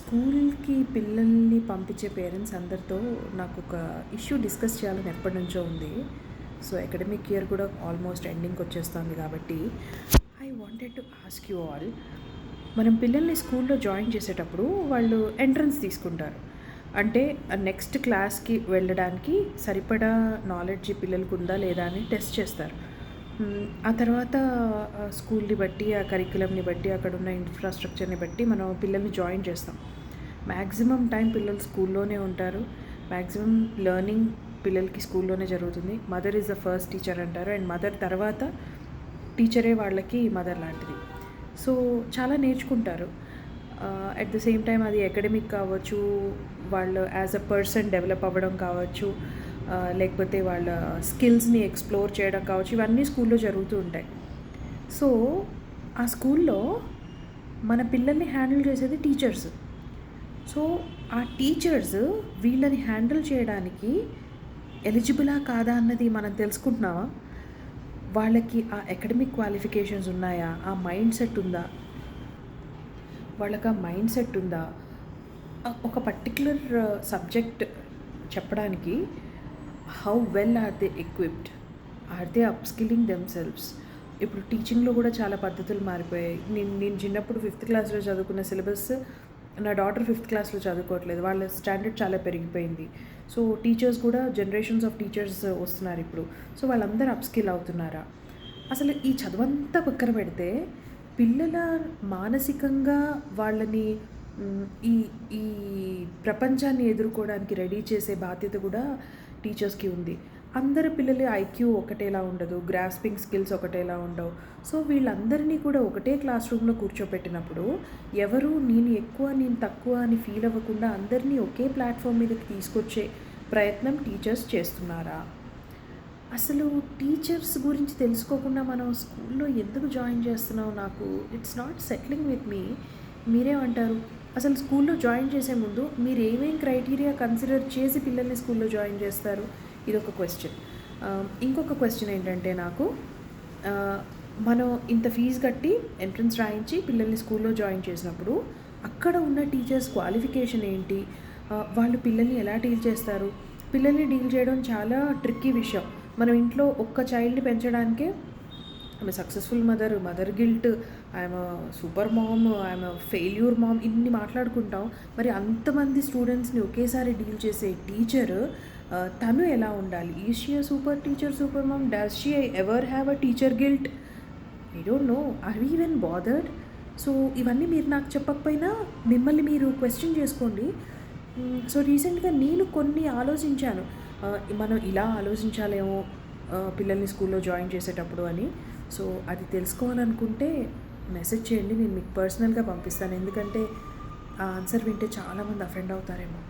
స్కూల్‌కి పిల్లల్ని పంపించే పేరెంట్స్ అందరితో నాకొక ఇష్యూ డిస్కస్ చేయాలని ఎప్పటినుంచో ఉంది. సో, అకాడమిక్ ఇయర్ కూడా ఆల్మోస్ట్ ఎండింగ్‌కొచ్చేస్తోంది కాబట్టి, I wanted to ask you all. మనం పిల్లల్ని స్కూల్‌లో జాయిన్ చేసేటప్పుడు వాళ్ళు ఎంట్రన్స్ తీసుకుంటారు. అంటే నెక్స్ట్ క్లాస్‌కి వెళ్ళడానికి సరిపడా నాలెడ్జ్ పిల్లలకుందా లేదా అని టెస్ట్ చేస్తారు. ఆ తర్వాత స్కూల్‌ని బట్టి, ఆ కరిక్యులమ్‌ని బట్టి, అక్కడున్న ఇన్‌ఫ్రాస్ట్రక్చర్‌ని బట్టి మనం పిల్లల్ని జాయిన్ చేస్తాం. మ్యాక్సిమమ్ టైం పిల్లలు స్కూల్లోనే ఉంటారు. మ్యాక్సిమమ్ లెర్నింగ్ పిల్లలకి స్కూల్లోనే జరుగుతుంది. Mother is the first teacher అంటారు. అండ్ మదర్ తర్వాత టీచరే వాళ్ళకి మదర్ లాంటిది. సో, చాలా నేర్చుకుంటారు. అట్ ద సేమ్ టైం అది అకాడమిక్ కావచ్చు, వాళ్ళు యాజ్ అ పర్సన్ డెవలప్ అవ్వడం కావచ్చు, లేకపోతే వాళ్ళ స్కిల్స్‌ని ఎక్స్‌ప్లోర్ చేయడం కావచ్చు, ఇవన్నీ స్కూల్‌లో జరుగుతూ ఉంటాయి. సో, ఆ స్కూల్‌లో మన పిల్లల్ని హ్యాండిల్ చేసేది టీచర్స్. సో, ఆ టీచర్స్ వీళ్ళని హ్యాండిల్ చేయడానికి ఎలిజిబులా కాదా అన్నది మనం తెలుసుకుంటున్నామా? వాళ్ళకి ఆ అకాడమిక్ క్వాలిఫికేషన్స్ ఉన్నాయా? ఆ మైండ్ సెట్ ఉందా? వాళ్ళకి ఆ మైండ్ సెట్ ఉందా? ఒక పర్టిక్యులర్ సబ్జెక్ట్ చెప్పడానికి how well are they equipped? Are they upskilling themselves? ఇప్పుడు టీచింగ్‌లో కూడా చాలా పద్ధతులు మారిపోయాయి. నేను చిన్నప్పుడు 5థ్ క్లాస్‌లో చదువుకున్న సిలబస్ నా డాటర్ 5థ్ క్లాస్‌లో చదువుకోవట్లేదు. వాళ్ళ స్టాండర్డ్ చాలా పెరిగిపోయింది. సో, టీచర్స్ కూడా జనరేషన్స్ ఆఫ్ టీచర్స్ వస్తున్నారు ఇప్పుడు. సో, వాళ్ళందరూ అప్‌స్కిల్ అవుతున్నారా? అసలు ఈ చదువంతా పక్కన పెడితే పిల్లల మానసికంగా వాళ్ళని ఈ ఈ ప్రపంచాన్ని ఎదుర్కోవడానికి రెడీ చేసే బాధ్యత కూడా టీచర్స్‌కి ఉంది. అందరి పిల్లల ఐక్యూ ఒకటేలా ఉండదు. గ్రాస్పింగ్ స్కిల్స్ ఒకటేలా ఉండవు. సో, వీళ్ళందరినీ కూడా ఒకటే క్లాస్ రూమ్‌లో కూర్చోపెట్టినప్పుడు ఎవరు నేను ఎక్కువ, నేను తక్కువ అని ఫీల్ అవ్వకుండా అందరినీ ఒకే ప్లాట్‌ఫామ్ మీదకి తీసుకొచ్చే ప్రయత్నం టీచర్స్ చేస్తున్నారా? అసలు టీచర్స్ గురించి తెలుసుకోకుండా మనం స్కూల్‌లో ఎందుకు జాయిన్ చేస్తున్నాం? నాకు it's not settling with me. మీరేమంటారు? అసలు స్కూల్‌లో జాయిన్ చేసే ముందు మీరు ఏమేం క్రైటీరియా కన్సిడర్ చేసి పిల్లల్ని స్కూల్‌లో జాయిన్ చేస్తారు? ఇదొక క్వెషన్. ఇంకొక క్వెషన్ ఏంటంటే నాకు ఆహ్, మనం ఇంత ఫీజు కట్టి ఎంట్రన్స్ రాయించి పిల్లల్ని స్కూల్‌లో జాయిన్ చేసినప్పుడు అక్కడ ఉన్న టీచర్స్ క్వాలిఫికేషన్ ఏంటి? వాళ్ళు పిల్లల్ని ఎలా డీల్ చేస్తారు? పిల్లల్ని డీల్ చేయడం చాలా ట్రిక్కీ విషయం. మనం ఇంట్లో ఒక్క చైల్డ్‌ని పెంచడానికే ఆమె successful mother, mother guilt, I'm super mom, I'm failure mom ఇన్ని మాట్లాడుకుంటాం. మరి అంతమంది స్టూడెంట్స్‌ని ఒకేసారి డీల్ చేసే టీచర్ తను ఎలా ఉండాలి? Is she a super teacher, super mom? Does she ever have a teacher guilt? I don't know. Are we even bothered? So, ఇవన్నీ మీరు నాకు చెప్పకపోయినా మిమ్మల్ని మీరు క్వెషన్ చేసుకోండి. సో, రీసెంట్‌గా నేను కొన్ని ఆలోచించాను. మనం ఇలా ఆలోచించాలేమో పిల్లల్ని స్కూల్‌లో జాయిన్ చేసేటప్పుడు అని. సో, అది తెలుసుకోవాలనుకుంటే మెసేజ్ చేయండి. నేను మీకు పర్సనల్‌గా పంపిస్తాను. ఎందుకంటే ఆ ఆన్సర్ వింటే చాలామంది అఫెండ్ అవుతారేమో.